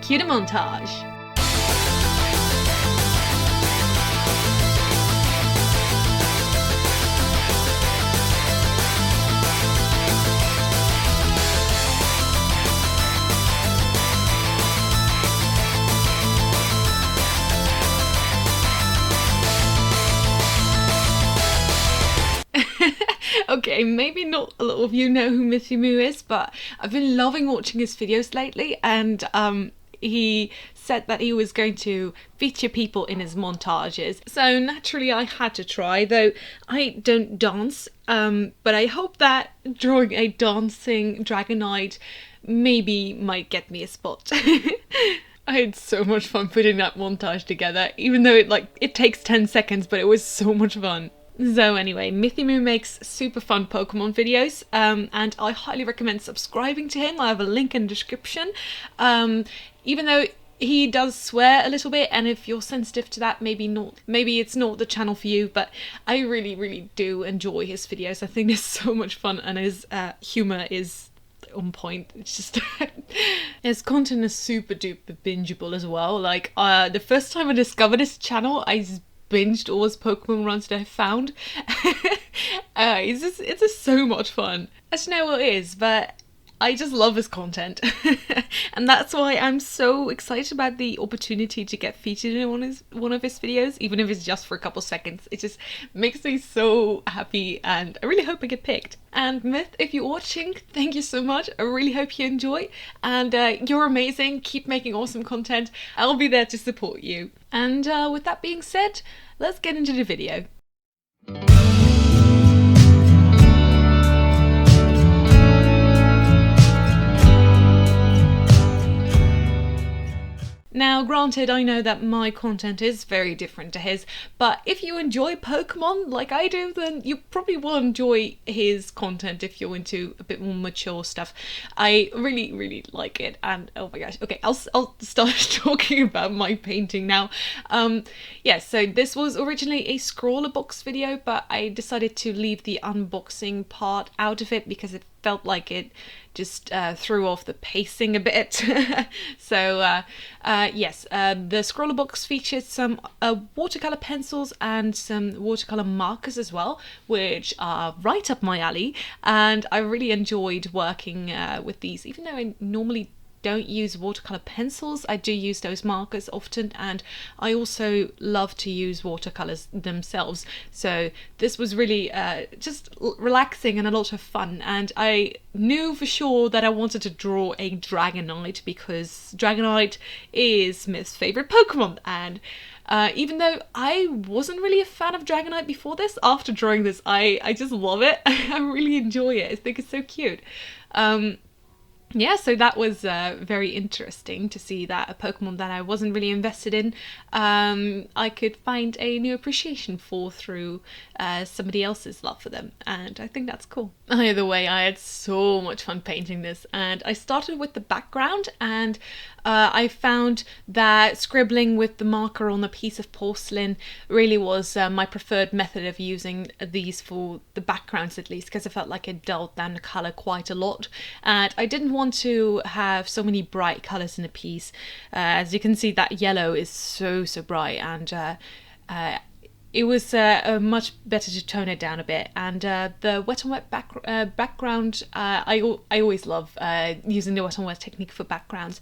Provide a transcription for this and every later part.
cue the montage. Okay, maybe not a lot of you know who MYTHYMOO is, but I've been loving watching his videos lately, and he said that he was going to feature people in his montages. So naturally I had to try, though I don't dance, but I hope that drawing a dancing Dragonite maybe might get me a spot. I had so much fun putting that montage together, even though it takes 10 seconds, but it was so much fun. So anyway, MYTHYMOO makes super fun Pokemon videos, and I highly recommend subscribing to him. I have a link in the description. Even though he does swear a little bit, and if you're sensitive to that, maybe it's not the channel for you, but I really, really do enjoy his videos. I think they're so much fun, and his humour is on point. It's just his content is super duper bingeable as well. Like the first time I discovered his channel, I binged all his Pokemon runs that I found. It's just so much fun. I don't know what it is, but I just love his content. And that's why I'm so excited about the opportunity to get featured in one of his videos, even if it's just for a couple seconds. It just makes me so happy, and I really hope I get picked. And Myth, if you're watching, thank you so much. I really hope you enjoy, and you're amazing. Keep making awesome content. I'll be there to support you. And with that being said, let's get into the video. Now, granted, I know that my content is very different to his, but if you enjoy Pokemon like I do, then you probably will enjoy his content if you're into a bit more mature stuff. I really, really like it, and oh my gosh. Okay, I'll start talking about my painting now. Yeah, so this was originally a scroller box video, but I decided to leave the unboxing part out of it because it felt like it just threw off the pacing a bit. So yes, the scroller box featured some watercolor pencils and some watercolor markers as well, which are right up my alley, and I really enjoyed working with these. Even though I normally don't use watercolor pencils, I do use those markers often, and I also love to use watercolors themselves. So this was really just relaxing and a lot of fun, and I knew for sure that I wanted to draw a Dragonite because Dragonite is Smith's favorite Pokemon. And even though I wasn't really a fan of Dragonite before this, after drawing this, I just love it. I really enjoy it. I think it's so cute. Yeah, so that was very interesting to see that a Pokemon that I wasn't really invested in, I could find a new appreciation for through somebody else's love for them, and I think that's cool. Either way, I had so much fun painting this, and I started with the background, and I found that scribbling with the marker on a piece of porcelain really was my preferred method of using these for the backgrounds, at least, because I felt like it dulled down the colour quite a lot, and I didn't want to have so many bright colours in a piece. As you can see, that yellow is so bright, and it was much better to tone it down a bit. And the wet on wet background, I always love using the wet on wet technique for backgrounds,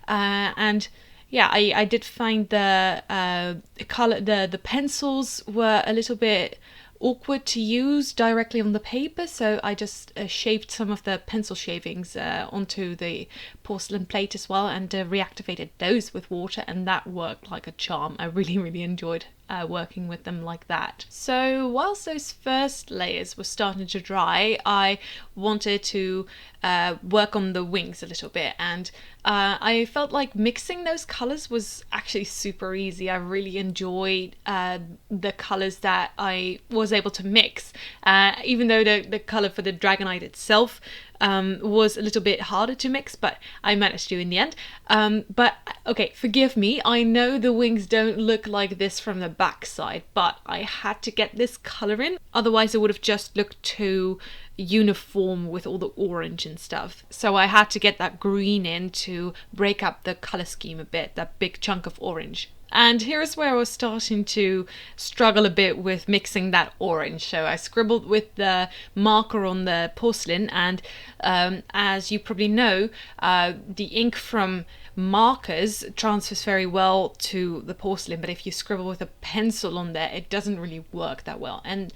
and yeah, I did find the color, the pencils were a little bit awkward to use directly on the paper, so I just shaved some of the pencil shavings onto the porcelain plate as well, and reactivated those with water, and that worked like a charm. I really enjoyed working with them like that. So whilst those first layers were starting to dry, I wanted to work on the wings a little bit, and I felt like mixing those colours was actually super easy. I really enjoyed the colours that I was able to mix, even though the colour for the Dragonite itself was a little bit harder to mix, but I managed to in the end. But okay, forgive me, I know the wings don't look like this from the backside, but I had to get this colour in, otherwise it would have just looked too uniform with all the orange and stuff. So I had to get that green in to break up the colour scheme a bit, that big chunk of orange. And here's where I was starting to struggle a bit with mixing that orange. So I scribbled with the marker on the porcelain, and as you probably know, the ink from markers transfers very well to the porcelain, but if you scribble with a pencil on there, it doesn't really work that well. And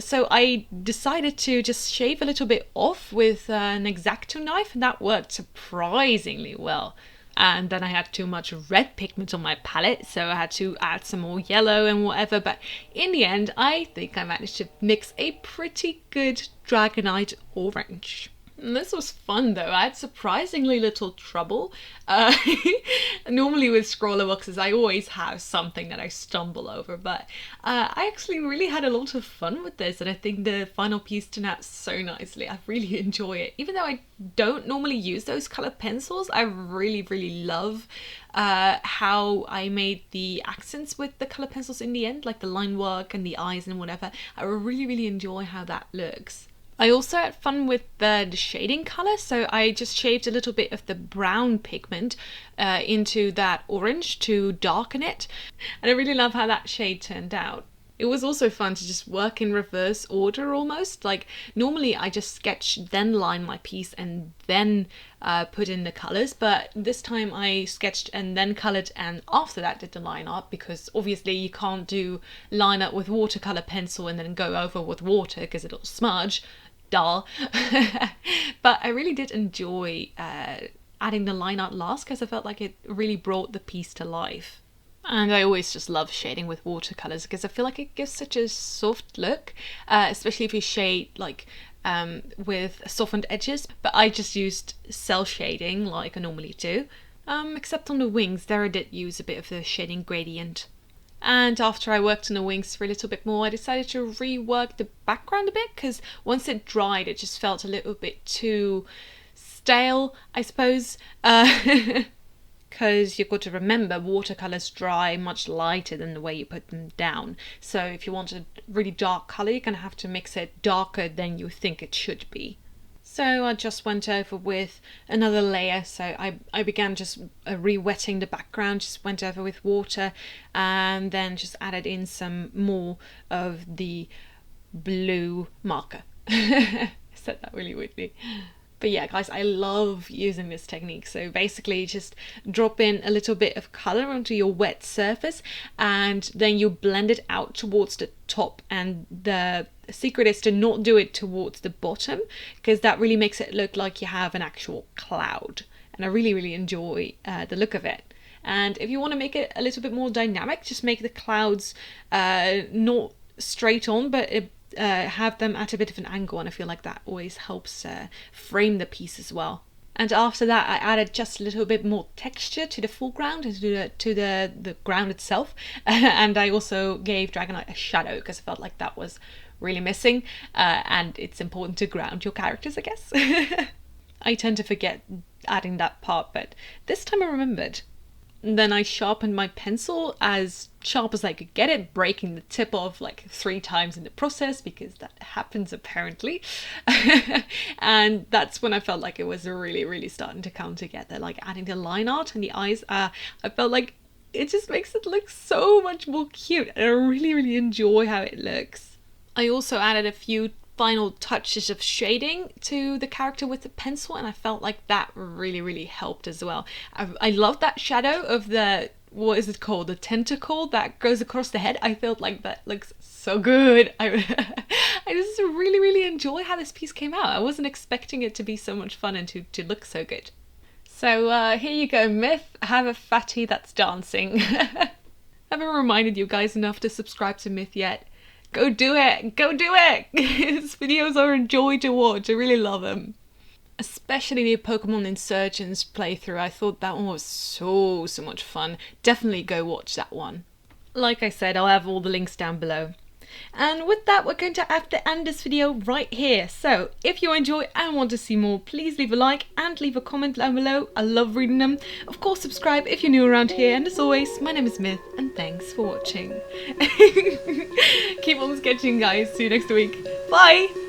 so I decided to just shave a little bit off with an X-Acto knife, and that worked surprisingly well. And then I had too much red pigment on my palette, so I had to add some more yellow and whatever, but in the end I think I managed to mix a pretty good Dragonite orange. And this was fun though. I had surprisingly little trouble. Normally with scroller boxes I always have something that I stumble over, but I actually really had a lot of fun with this, and I think the final piece turned out so nicely. I really enjoy it. Even though I don't normally use those colored pencils, I really love how I made the accents with the color pencils in the end, like the line work and the eyes and whatever. I really enjoy how that looks. I also had fun with the shading colour, so I just shaved a little bit of the brown pigment into that orange to darken it, and I really love how that shade turned out. It was also fun to just work in reverse order almost. Like normally I just sketch, then line my piece and then put in the colours, but this time I sketched and then coloured and after that did the line art, because obviously you can't do line art with watercolour pencil and then go over with water because it'll smudge. Dull. But I really did enjoy adding the line art last, because I felt like it really brought the piece to life. And I always just love shading with watercolours because I feel like it gives such a soft look, especially if you shade like with softened edges. But I just used cell shading like I normally do, except on the wings there I did use a bit of the shading gradient. And after I worked on the wings for a little bit more, I decided to rework the background a bit, because once it dried it just felt a little bit too stale, I suppose. Because you've got to remember watercolours dry much lighter than the way you put them down. So if you want a really dark colour, you're going to have to mix it darker than you think it should be. So I just went over with another layer, so I began just re-wetting the background, just went over with water and then just added in some more of the blue marker. I said that really weirdly. But yeah, guys, I love using this technique. So basically just drop in a little bit of color onto your wet surface and then you blend it out towards the top, and the secret is to not do it towards the bottom, because that really makes it look like you have an actual cloud, and I really enjoy the look of it. And if you want to make it a little bit more dynamic, just make the clouds not straight on, but have them at a bit of an angle, and I feel like that always helps frame the piece as well. And after that I added just a little bit more texture to the foreground and to the ground itself. And I also gave Dragonite a shadow because I felt like that was really missing, and it's important to ground your characters, I guess. I tend to forget adding that part, but this time I remembered. And then I sharpened my pencil as sharp as I could get it, breaking the tip off like 3 times in the process, because that happens apparently. And that's when I felt like it was really starting to come together, like adding the line art and the eyes. I felt like it just makes it look so much more cute, and I really enjoy how it looks. I also added a few final touches of shading to the character with the pencil, and I felt like that really helped as well. I love that shadow of the, what is it called, the tentacle that goes across the head. I felt like that looks so good. I just really enjoy how this piece came out. I wasn't expecting it to be so much fun and to look so good. So here you go, Myth, have a fatty that's dancing. Haven't reminded you guys enough to subscribe to Myth yet. Go do it! Go do it! His videos are a joy to watch. I really love them. Especially the Pokemon Insurgents playthrough. I thought that one was so much fun. Definitely go watch that one. Like I said, I'll have all the links down below. And with that, we're going to have to end this video right here. So if you enjoy and want to see more, please leave a like and leave a comment down below. I love reading them. Of course, subscribe if you're new around here. And as always, my name is Myth, and thanks for watching. Keep on sketching, guys. See you next week. Bye!